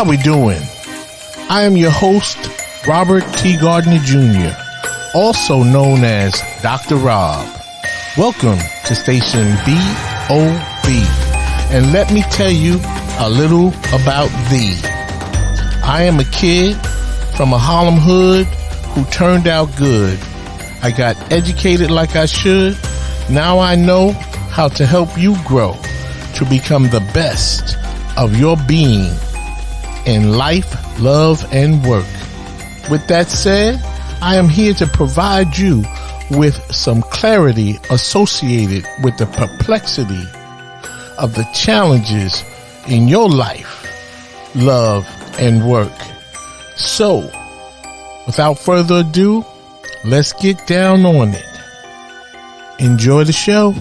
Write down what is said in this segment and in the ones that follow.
how we doing? I am your host, Robert T. Gardner Jr., also known as Dr. Rob. Welcome to Station BOB, and let me tell you a little about thee. I am a kid from a Harlem hood who turned out good. I got educated like I should. Now I know how to help you grow to become the best of your being in life, love, and work. With that said, I am here to provide you with some clarity associated with the perplexity of the challenges in your life, love, and work. So, without further ado, let's get down on it. Enjoy the show.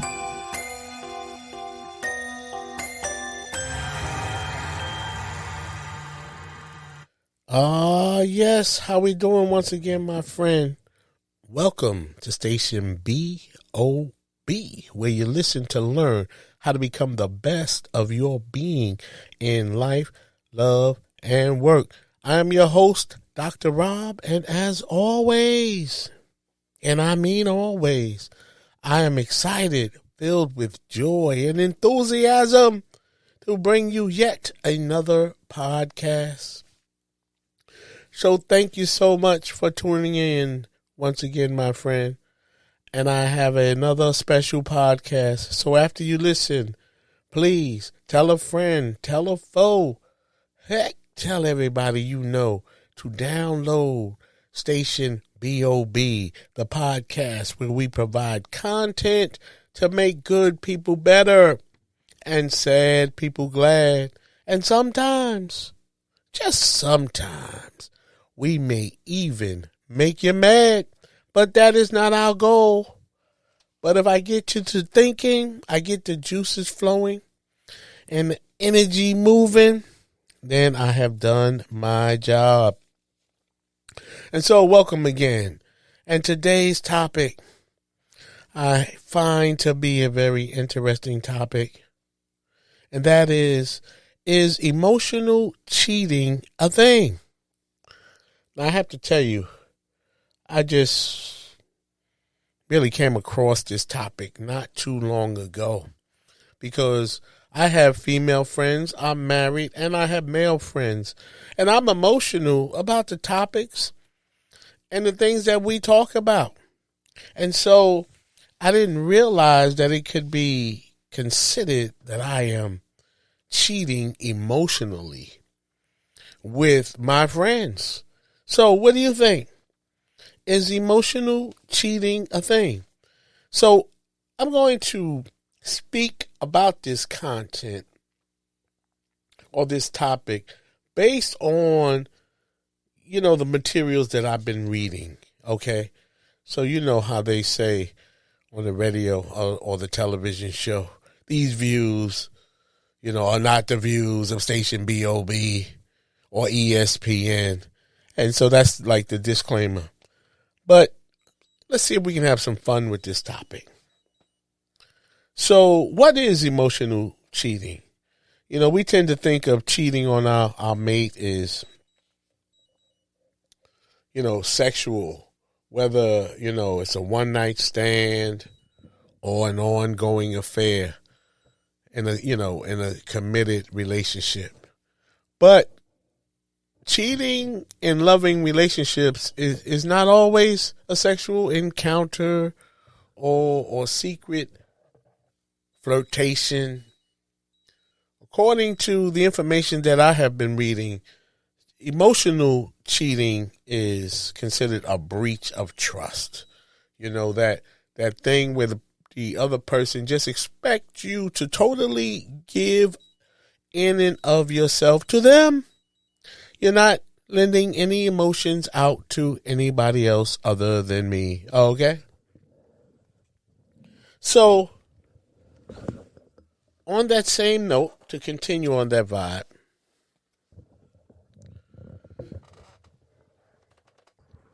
Yes, how we doing once again, my friend? Welcome to Station BOB, where you listen to learn how to become the best of your being in life, love, and work. I am your host, Dr. Rob, and as always, and I mean always, I am excited, filled with joy and enthusiasm to bring you yet another podcast. So thank you so much for tuning in once again, my friend. And I have another special podcast. So after you listen, please tell a friend, tell a foe, heck, tell everybody you know to download Station BOB, the podcast where we provide content to make good people better and sad people glad. And sometimes, just sometimes, we may even make you mad, but that is not our goal. But if I get you to thinking, I get the juices flowing and the energy moving, then I have done my job. And so welcome again. And today's topic I find to be a very interesting topic. And that is emotional cheating a thing? Now, I have to tell you, I just really came across this topic not too long ago because I have female friends, I'm married, and I have male friends. And I'm emotional about the topics and the things that we talk about. And so I didn't realize that it could be considered that I am cheating emotionally with my friends. So what do you think? Is emotional cheating a thing? So I'm going to speak about this content or this topic based on, the materials that I've been reading. Okay. So you know how they say on the radio or the television show, these views, are not the views of Station BOB or ESPN. And so that's like the disclaimer. But let's see if we can have some fun with this topic. So what is emotional cheating? We tend to think of cheating on our mate is, sexual, whether, it's a one-night stand or an ongoing affair in a committed relationship. But cheating in loving relationships is not always a sexual encounter or secret flirtation. According to the information that I have been reading, emotional cheating is considered a breach of trust. That thing where the other person just expects you to totally give in and of yourself to them. You're not lending any emotions out to anybody else other than me. Okay? So, on that same note, to continue on that vibe,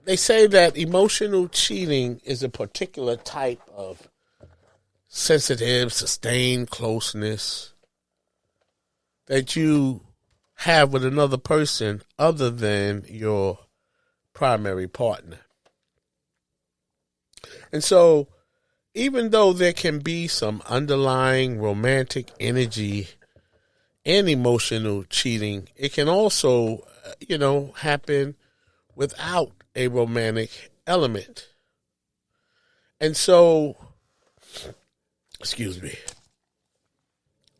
they say that emotional cheating is a particular type of sensitive, sustained closeness that you have with another person other than your primary partner. And so, even though there can be some underlying romantic energy and emotional cheating, it can also, happen without a romantic element. And so, excuse me.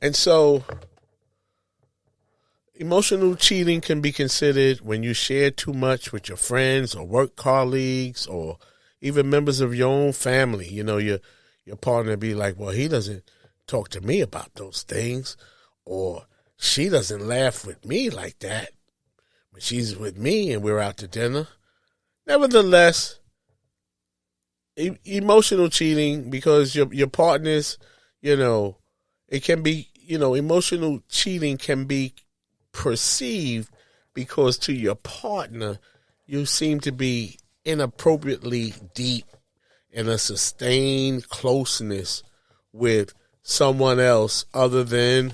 And so, emotional cheating can be considered when you share too much with your friends or work colleagues or even members of your own family. Your partner be like, well, he doesn't talk to me about those things, or she doesn't laugh with me like that when she's with me and we're out to dinner. Nevertheless, emotional cheating, because your partners, it can be, emotional cheating can be perceived because to your partner, you seem to be inappropriately deep in a sustained closeness with someone else other than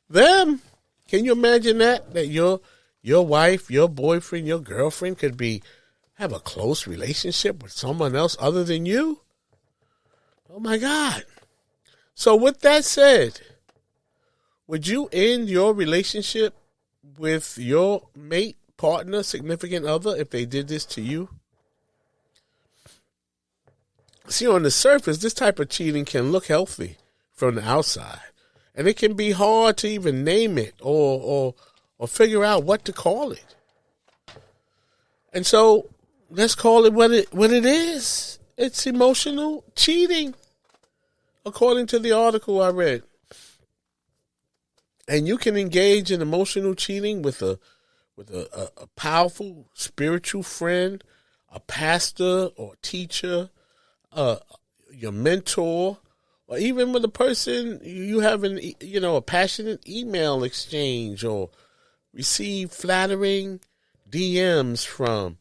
them. Can you imagine that? That your wife, your boyfriend, your girlfriend could have a close relationship with someone else other than you? Oh my God. So with that said, would you end your relationship with your mate, partner, significant other if they did this to you? See, on the surface, this type of cheating can look healthy from the outside. And it can be hard to even name it or figure out what to call it. And so let's call it what it is. It's emotional cheating, according to the article I read. And you can engage in emotional cheating with a powerful spiritual friend, a pastor or teacher, your mentor, or even with a person you have a passionate email exchange or receive flattering DMs from,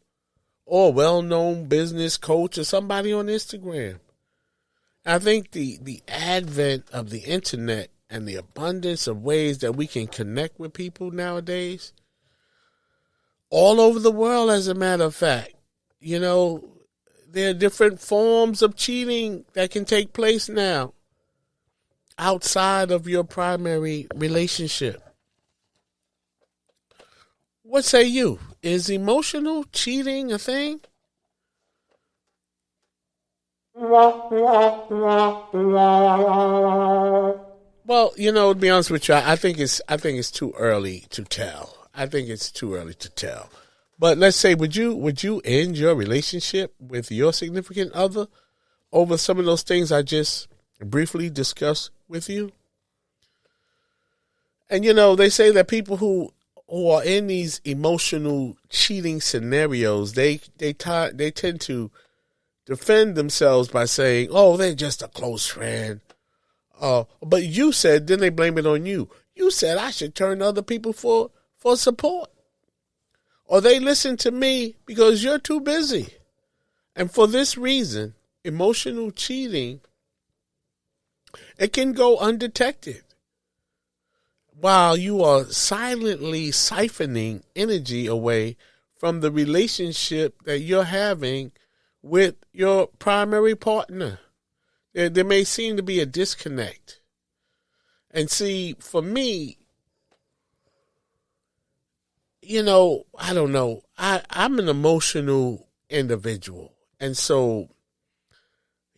or a well-known business coach or somebody on Instagram. I think the advent of the internet and the abundance of ways that we can connect with people nowadays, all over the world, as a matter of fact, there are different forms of cheating that can take place now outside of your primary relationship. What say you? Is emotional cheating a thing? Well, to be honest with you, I think it's too early to tell. But let's say, would you end your relationship with your significant other over some of those things I just briefly discussed with you? And they say that people who are in these emotional cheating scenarios, they tend to defend themselves by saying, "Oh, they're just a close friend." But you said, then they blame it on you. You said I should turn to other people for support. Or they listen to me because you're too busy. And for this reason, emotional cheating, it can go undetected while you are silently siphoning energy away from the relationship that you're having with your primary partner. There may seem to be a disconnect. And see, for me, I don't know. I'm an emotional individual. And so,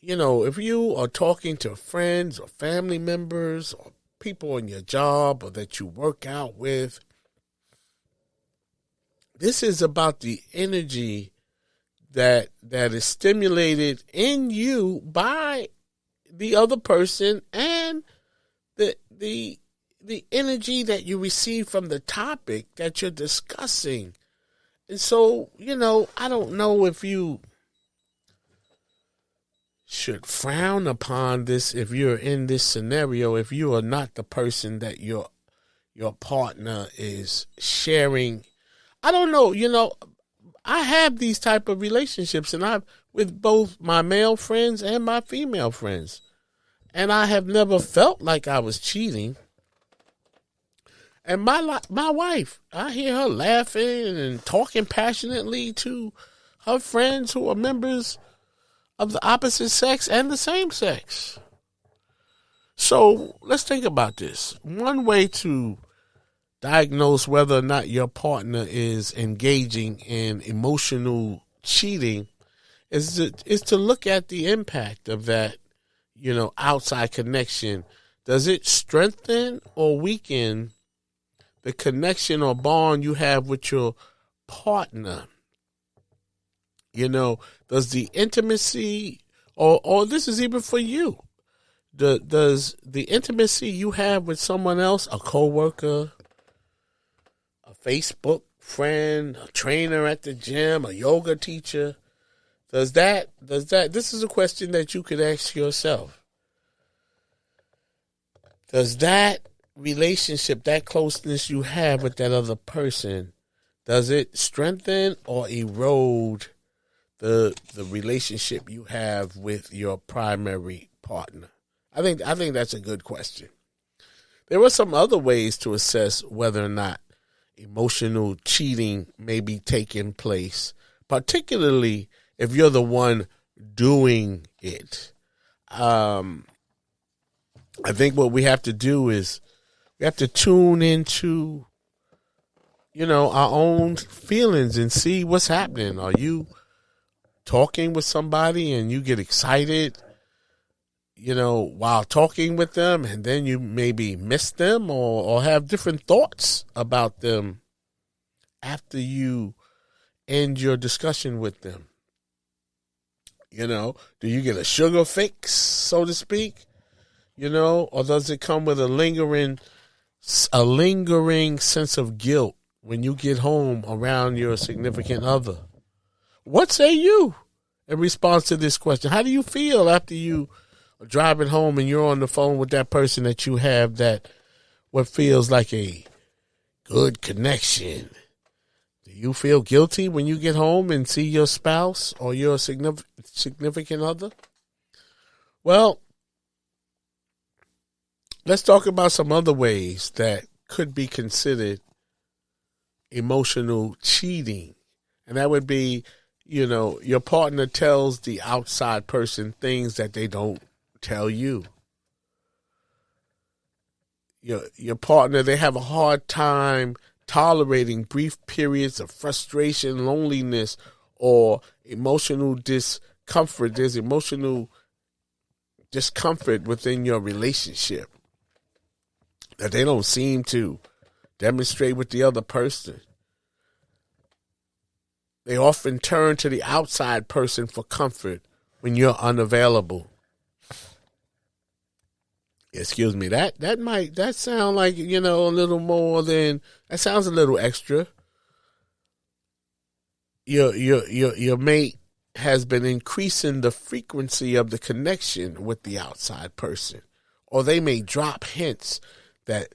if you are talking to friends or family members or people on your job or that you work out with, this is about the energy that is stimulated in you by the other person and the energy that you receive from the topic that you're discussing. And so, I don't know if you should frown upon this if you're in this scenario, if you are not the person that your partner is sharing. I don't know, I have these type of relationships, and I've with both my male friends and my female friends. And I have never felt like I was cheating. And my wife, I hear her laughing and talking passionately to her friends who are members of the opposite sex and the same sex. So let's think about this. One way to diagnose whether or not your partner is engaging in emotional cheating is to look at the impact of that, outside connection. Does it strengthen or weaken the connection or bond you have with your partner? Does the intimacy, or this is even for you, does the intimacy you have with someone else, a coworker, a Facebook friend, a trainer at the gym, a yoga teacher, does that, this is a question that you could ask yourself. Does that relationship, that closeness you have with that other person, does it strengthen or erode the relationship you have with your primary partner? I think that's a good question. There are some other ways to assess whether or not emotional cheating may be taking place, particularly if you're the one doing it. I think what we have to do is we have to tune into, our own feelings and see what's happening. Are you talking with somebody and you get excited, while talking with them, and then you maybe miss them or have different thoughts about them after you end your discussion with them? Do you get a sugar fix, so to speak? Or does it come with a lingering sense of guilt when you get home around your significant other? What say you in response to this question? How do you feel after you are driving home and you're on the phone with that person that you have that what feels like a good connection? Do you feel guilty when you get home and see your spouse or your significant other? Well, let's talk about some other ways that could be considered emotional cheating. And that would be, your partner tells the outside person things that they don't tell you. Your partner, they have a hard time tolerating brief periods of frustration, loneliness, or emotional discomfort. There's emotional discomfort within your relationship that they don't seem to demonstrate with the other person. They often turn to the outside person for comfort when you're unavailable. Excuse me, that sound like, a little more than, that sounds a little extra. Your mate has been increasing the frequency of the connection with the outside person, or they may drop hints that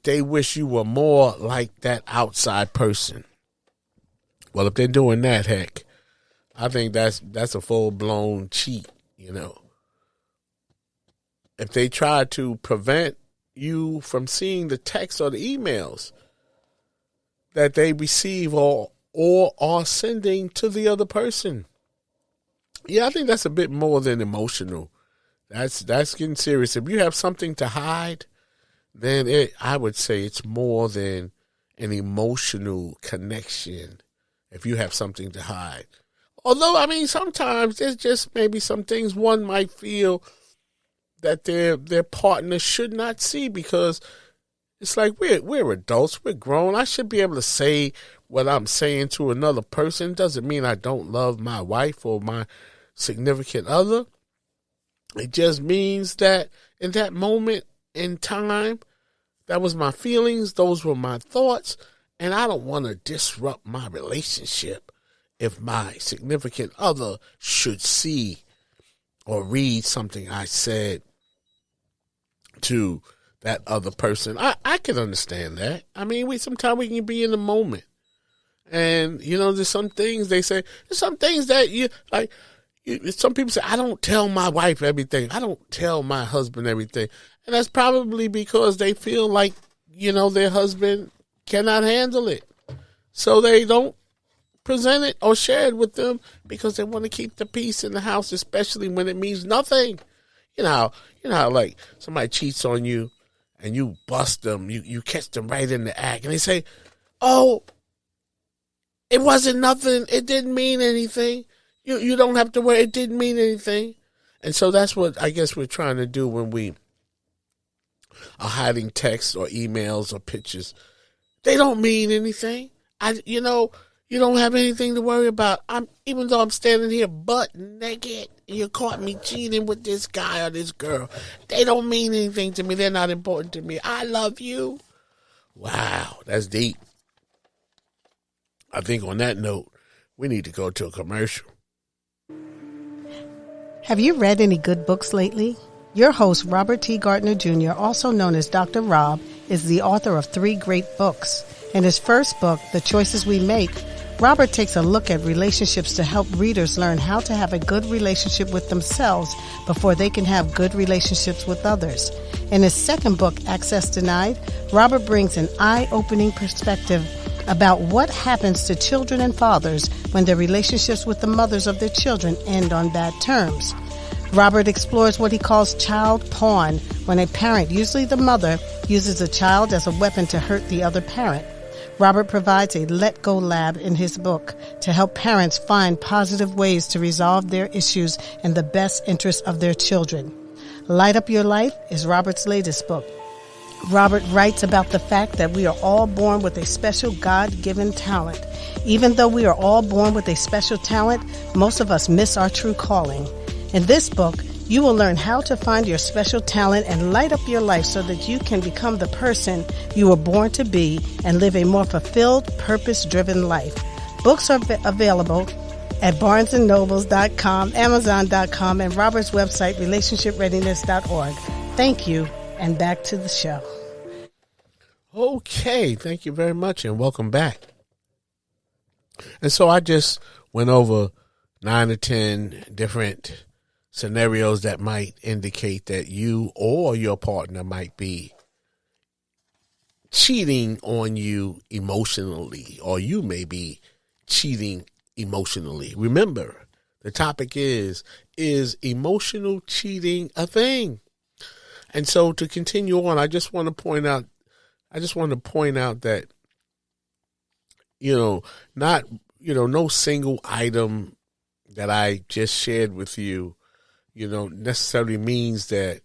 they wish you were more like that outside person. Well, if they're doing that, heck, I think that's a full-blown cheat, If they try to prevent you from seeing the texts or the emails that they receive or are sending to the other person. Yeah, I think that's a bit more than emotional. That's getting serious. If you have something to hide, then I would say it's more than an emotional connection if you have something to hide. Although, sometimes there's just maybe some things one might feel that their partner should not see, because it's like we're adults, we're grown. I should be able to say what I'm saying to another person. Doesn't mean I don't love my wife or my significant other. It just means that in that moment in time, that was my feelings, those were my thoughts, and I don't want to disrupt my relationship if my significant other should see or read something I said to that other person. I can understand that. Sometimes we can be in the moment. And, there's some things they say, there's some things that some people say, I don't tell my wife everything. I don't tell my husband everything. And that's probably because they feel like their husband cannot handle it. So they don't present it or share it with them because they want to keep the peace in the house, especially when it means nothing. How like somebody cheats on you and you bust them, you catch them right in the act and they say, "Oh, it wasn't nothing. It didn't mean anything. You don't have to worry. It didn't mean anything." And so that's what I guess we're trying to do when we are hiding texts or emails or pictures. They don't mean anything. You don't have anything to worry about. Even though I'm standing here butt naked, and you caught me cheating with this guy or this girl. They don't mean anything to me. They're not important to me. I love you. Wow, that's deep. I think on that note, we need to go to a commercial. Have you read any good books lately? Your host, Robert T. Gardner Jr., also known as Dr. Rob, is the author of 3 great books. In his first book, The Choices We Make, Robert takes a look at relationships to help readers learn how to have a good relationship with themselves before they can have good relationships with others. In his second book, Access Denied, Robert brings an eye-opening perspective about what happens to children and fathers when their relationships with the mothers of their children end on bad terms. Robert explores what he calls child porn, when a parent, usually the mother, uses a child as a weapon to hurt the other parent. Robert provides a let-go lab in his book to help parents find positive ways to resolve their issues in the best interest of their children. Light Up Your Life is Robert's latest book. Robert writes about the fact that we are all born with a special God-given talent. Even though we are all born with a special talent, most of us miss our true calling. In this book, you will learn how to find your special talent and light up your life so that you can become the person you were born to be and live a more fulfilled, purpose-driven life. Books are available at barnesandnobles.com, amazon.com, and Robert's website, relationshipreadiness.org. Thank you, and back to the show. Okay, thank you very much, and welcome back. And so I just went over 9 or 10 different scenarios that might indicate that you or your partner might be cheating on you emotionally, or you may be cheating emotionally. Remember, the topic is emotional cheating a thing? And so to continue on, I just want to point out that, no single item that I just shared with you, necessarily means that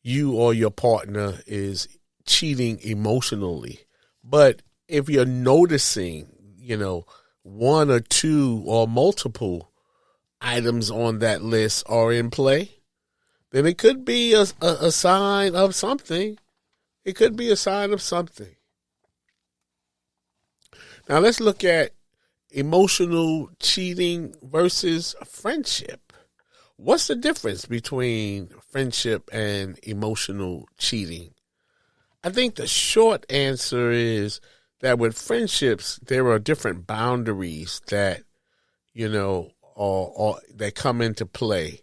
you or your partner is cheating emotionally. But if you're noticing, one or two or multiple items on that list are in play, then it could be a sign of something. It could be a sign of something. Now let's look at emotional cheating versus friendship. What's the difference between friendship and emotional cheating? I think the short answer is that with friendships, there are different boundaries that, or that come into play.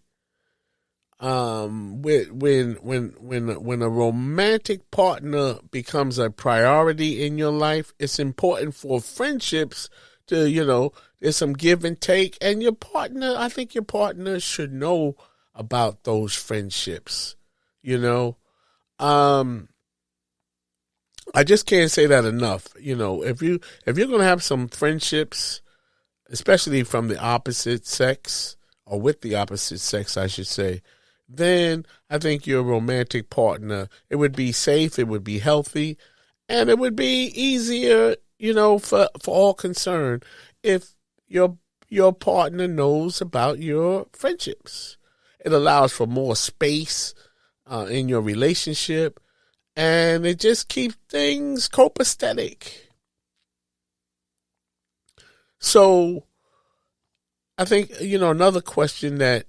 When a romantic partner becomes a priority in your life, it's important for friendships to, there's some give and take, and I think your partner should know about those friendships, I just can't say that enough. If you're going to have some friendships, especially from the opposite sex, or with the opposite sex, I should say, then I think your romantic partner, it would be safe, it would be healthy, and it would be easier, for all concerned if your partner knows about your friendships. It allows for more space in your relationship, and it just keeps things copacetic. So I think, another question that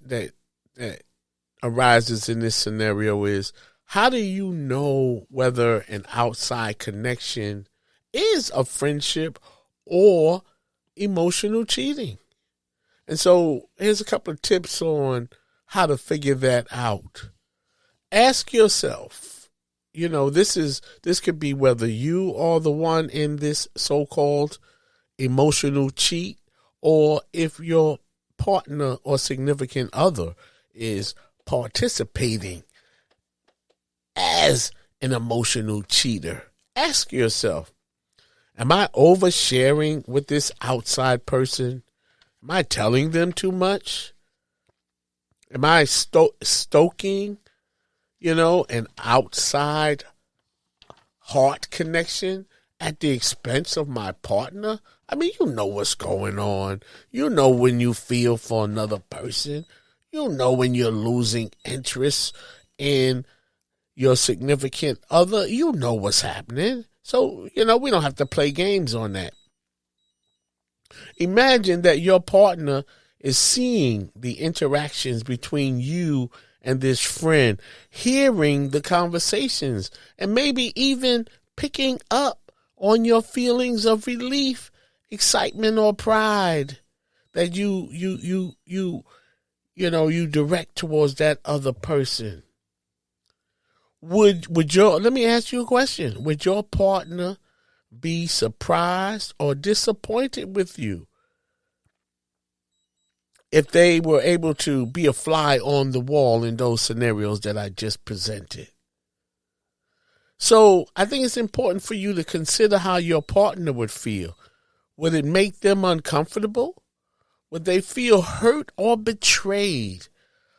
arises in this scenario is, how do you know whether an outside connection is a friendship or emotional cheating? And so here's a couple of tips on how to figure that out. Ask yourself, this could be whether you are the one in this so-called emotional cheat, or if your partner or significant other is participating as an emotional cheater. Ask yourself, am I oversharing with this outside person? Am I telling them too much? Am I stoking, an outside heart connection at the expense of my partner? I mean, you know what's going on. You know when you feel for another person. You know when you're losing interest in your significant other. You know what's happening. So, we don't have to play games on that. Imagine that your partner is seeing the interactions between you and this friend, hearing the conversations, and maybe even picking up on your feelings of relief, excitement, or pride that you direct towards that other person. Let me ask you a question. Would your partner be surprised or disappointed with you if they were able to be a fly on the wall in those scenarios that I just presented? So I think it's important for you to consider how your partner would feel. Would it make them uncomfortable? Would they feel hurt or betrayed?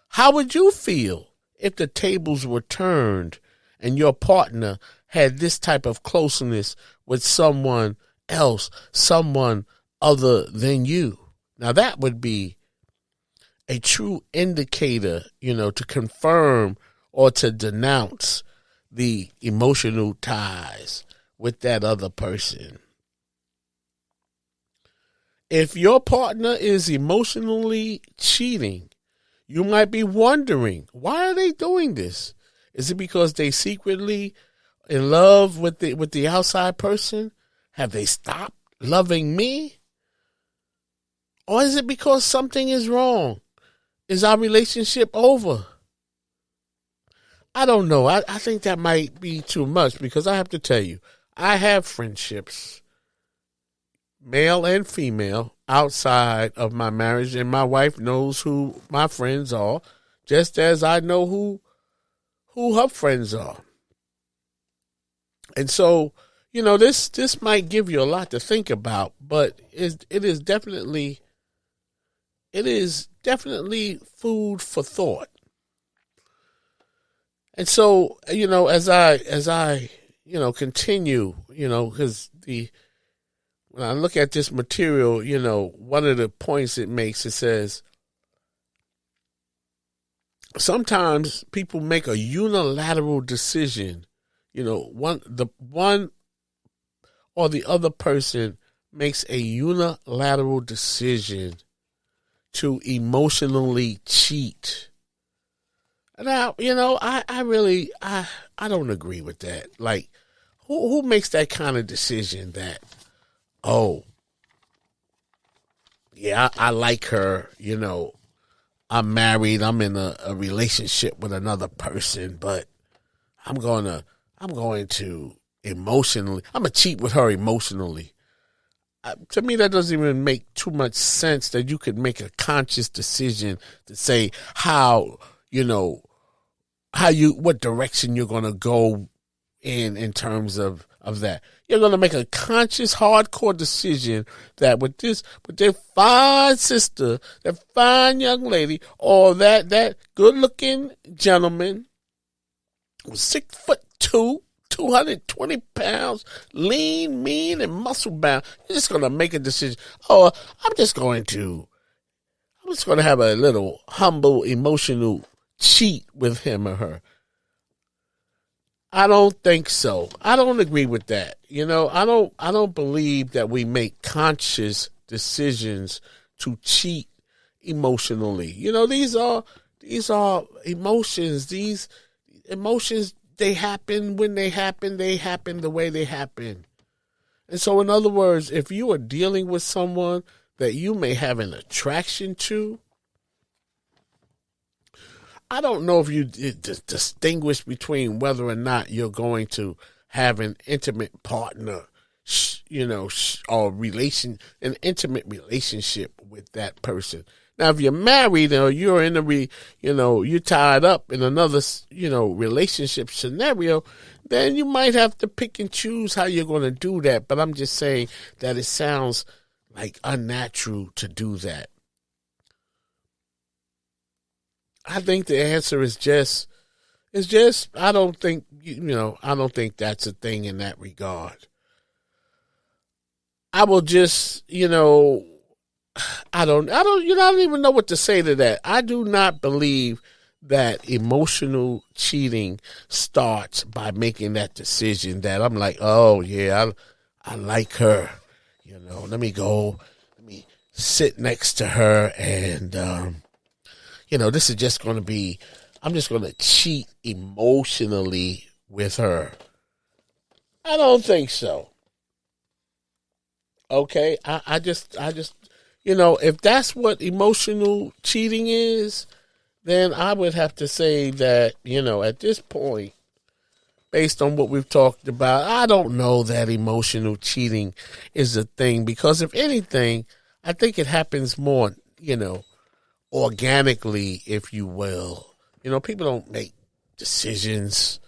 How would you feel if the tables were turned and your partner had this type of closeness with someone else, someone other than you? Now that would be a true indicator, to confirm or to denounce the emotional ties with that other person. If your partner is emotionally cheating, you might be wondering, why are they doing this? Is it because they secretly in love with the outside person? Have they stopped loving me? Or is it because something is wrong? Is our relationship over? I don't know. I think that might be too much, because I have to tell you, I have friendships, male and female, outside of my marriage, and my wife knows who my friends are, just as I know who her friends are. And so, this might give you a lot to think about, but it is definitely food for thought. And so, as I continue, because when I look at this material, one of the points it makes, it says, sometimes people make a unilateral decision. One or the other person makes a unilateral decision to emotionally cheat. Now, I don't agree with that. Like, who makes that kind of decision that, oh, yeah, I like her, I'm married, I'm in a relationship with another person, but I'm going to emotionally, I'm going to cheat with her emotionally. To me, that doesn't even make too much sense, that you could make a conscious decision to say what direction you're going to go in terms of that. You're going to make a conscious, hardcore decision that with their fine sister, that fine young lady, or that good-looking gentleman, 6'2", 220 pounds, lean, mean, and muscle bound, you're just going to make a decision. Oh, I'm just going to have a little humble, emotional cheat with him or her. I don't think so. I don't agree with that. I don't believe that we make conscious decisions to cheat emotionally. These are emotions. These emotions, they happen when they happen the way they happen. And so, in other words, if you are dealing with someone that you may have an attraction to, I don't know if you distinguish between whether or not you're going to have an intimate partner, or an intimate relationship with that person. Now, if you're married or you're in you're tied up in another, relationship scenario, then you might have to pick and choose how you're going to do that. But I'm just saying that it sounds like unnatural to do that. I think the answer is I don't think, I don't think that's a thing in that regard. I will just, I don't even know what to say to that. I do not believe that emotional cheating starts by making that decision that I'm like, oh yeah, I like her. Let me sit next to her and, this is just going to be, I'm just going to cheat emotionally with her. I don't think so. Okay. I just, if that's what emotional cheating is, then I would have to say that, at this point, based on what we've talked about, I don't know that emotional cheating is a thing, because if anything, I think it happens more, organically, if you will. People don't make decisions.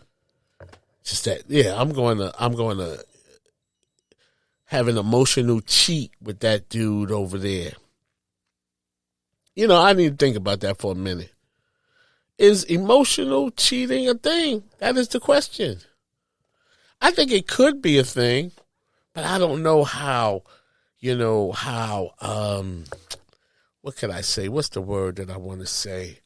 Just that, yeah, I'm going to have an emotional cheat with that dude over there. I need to think about that for a minute. Is emotional cheating a thing? That is the question. I think it could be a thing, but I don't know how, what can I say? What's the word that I want to say?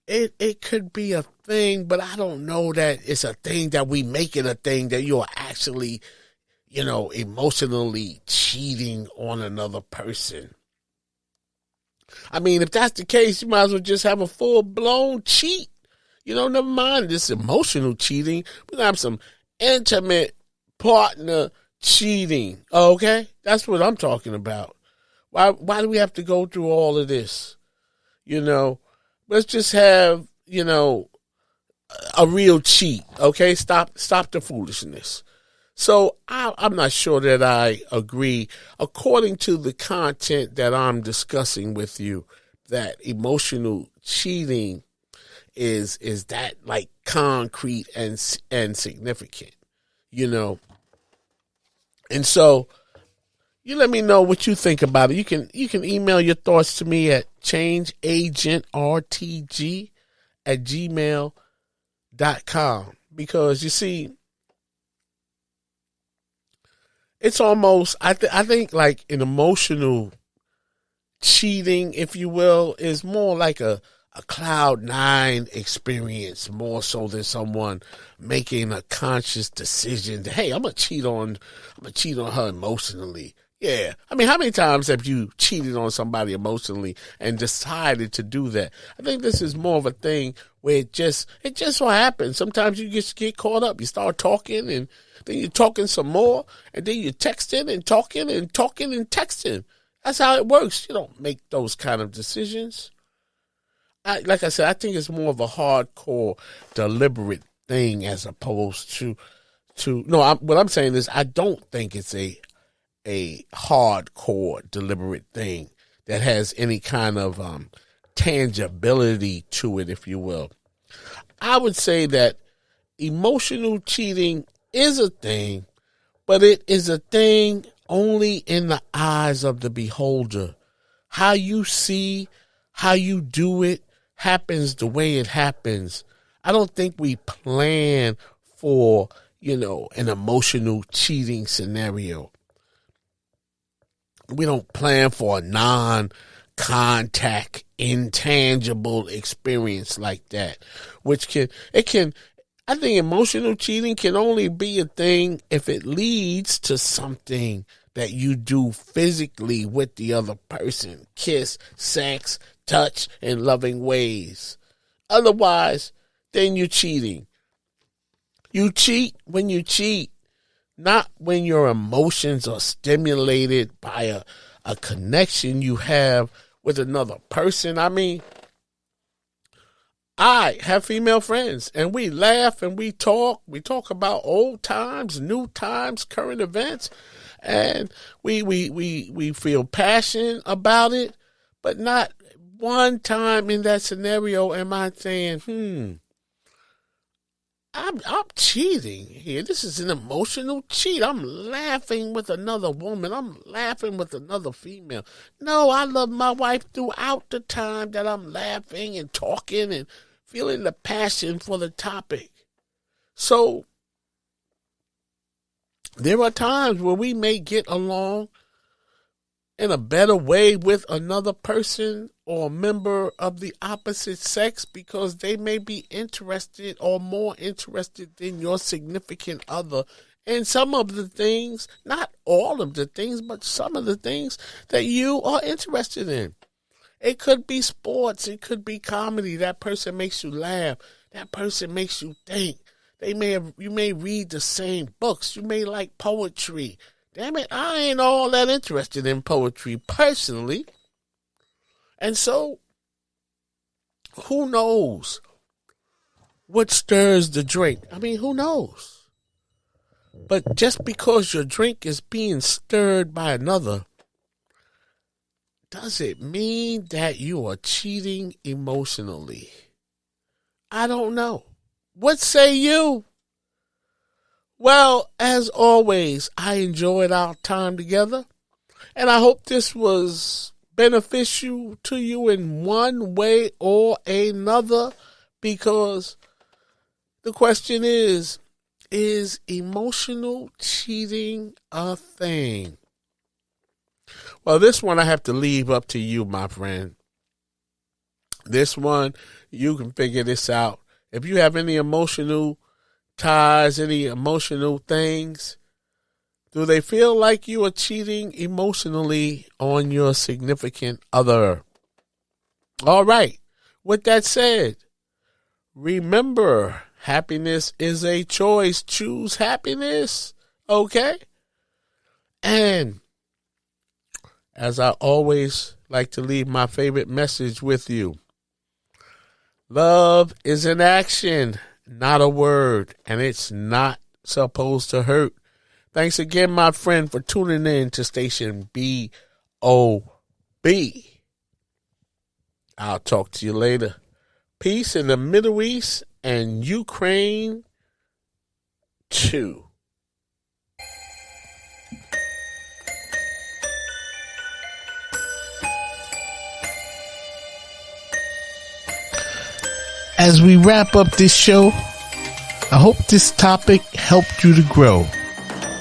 It could be a thing, but I don't know that it's a thing that we make it a thing that you're actually, emotionally cheating on another person. I mean, if that's the case, you might as well just have a full-blown cheat. Never mind this emotional cheating. We're going to have some intimate partner cheating. Okay? That's what I'm talking about. Why do we have to go through all of this? Let's just have, a real cheat. Okay? Stop the foolishness. So I'm not sure that I agree, according to the content that I'm discussing with you, that emotional cheating is that like concrete and significant, And so you let me know what you think about it. You can email your thoughts to me at changeagentrtg@gmail.com, because you see, it's almost, I think like an emotional cheating, if you will, is more like a cloud nine experience, more so than someone making a conscious decision that, hey, I'm gonna cheat on her emotionally. Yeah. I mean, how many times have you cheated on somebody emotionally and decided to do that? I think this is more of a thing where it just so happens. Sometimes you just get caught up. You start talking, and then you're talking some more, and then you're texting and talking and texting. That's how it works. You don't make those kind of decisions. Like I said, I think it's more of a hardcore, deliberate thing as opposed to what I'm saying is I don't think it's a hardcore, deliberate thing that has any kind of tangibility to it, if you will. I would say that emotional cheating is a thing, but it is a thing only in the eyes of the beholder. How you see, how you do it happens the way it happens. I don't think we plan for, an emotional cheating scenario. We don't plan for a non-contact, intangible experience like that, I think emotional cheating can only be a thing if it leads to something that you do physically with the other person. Kiss, sex, touch, in loving ways. Otherwise, then you're cheating. You cheat when you cheat. Not when your emotions are stimulated by a connection you have with another person. I mean, I have female friends, and we laugh and we talk. We talk about old times, new times, current events, and we feel passion about it. But not one time in that scenario am I saying, I'm cheating here. This is an emotional cheat. I'm laughing with another woman. I'm laughing with another female. No, I love my wife throughout the time that I'm laughing and talking and feeling the passion for the topic. So there are times where we may get along in a better way with another person or a member of the opposite sex because they may be interested or more interested than your significant other in some of the things, not all of the things, but some of the things that you are interested in. It could be sports. It could be comedy. That person makes you laugh. That person makes you think. You may read the same books. You may like poetry. Damn it, I ain't all that interested in poetry personally. And so, who knows what stirs the drink? I mean, who knows? But just because your drink is being stirred by another, does it mean that you are cheating emotionally? I don't know. What say you? Well, as always, I enjoyed our time together, and I hope this was beneficial to you in one way or another, because the question is emotional cheating a thing? Well, this one I have to leave up to you, my friend. This one, you can figure this out. If you have any emotional ties, any emotional things, do they feel like you are cheating emotionally on your significant other? All right. With that said, remember, happiness is a choice. Choose happiness. Okay? And as I always like to leave my favorite message with you, love is an action, not a word, and it's not supposed to hurt. Thanks again, my friend, for tuning in to Station B.O.B. I'll talk to you later. Peace in the Middle East and Ukraine, too. As we wrap up this show, I hope this topic helped you to grow.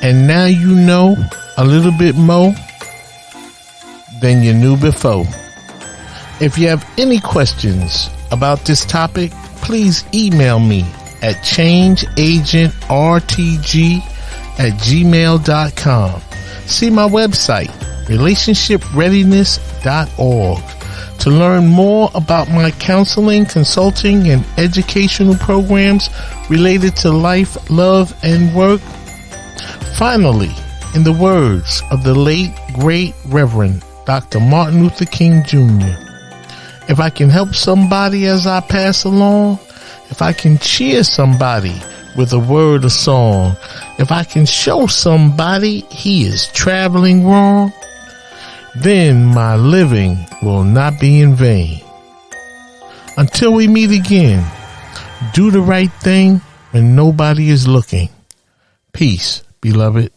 And now you know a little bit more than you knew before. If you have any questions about this topic, please email me at changeagentrtg@gmail.com. See my website, relationshipreadiness.org, to learn more about my counseling, consulting, and educational programs related to life, love, and work. Finally, in the words of the late, great Reverend Dr. Martin Luther King Jr., if I can help somebody as I pass along, if I can cheer somebody with a word or song, if I can show somebody he is traveling wrong, then my living will not be in vain. Until we meet again, do the right thing when nobody is looking. Peace, beloved.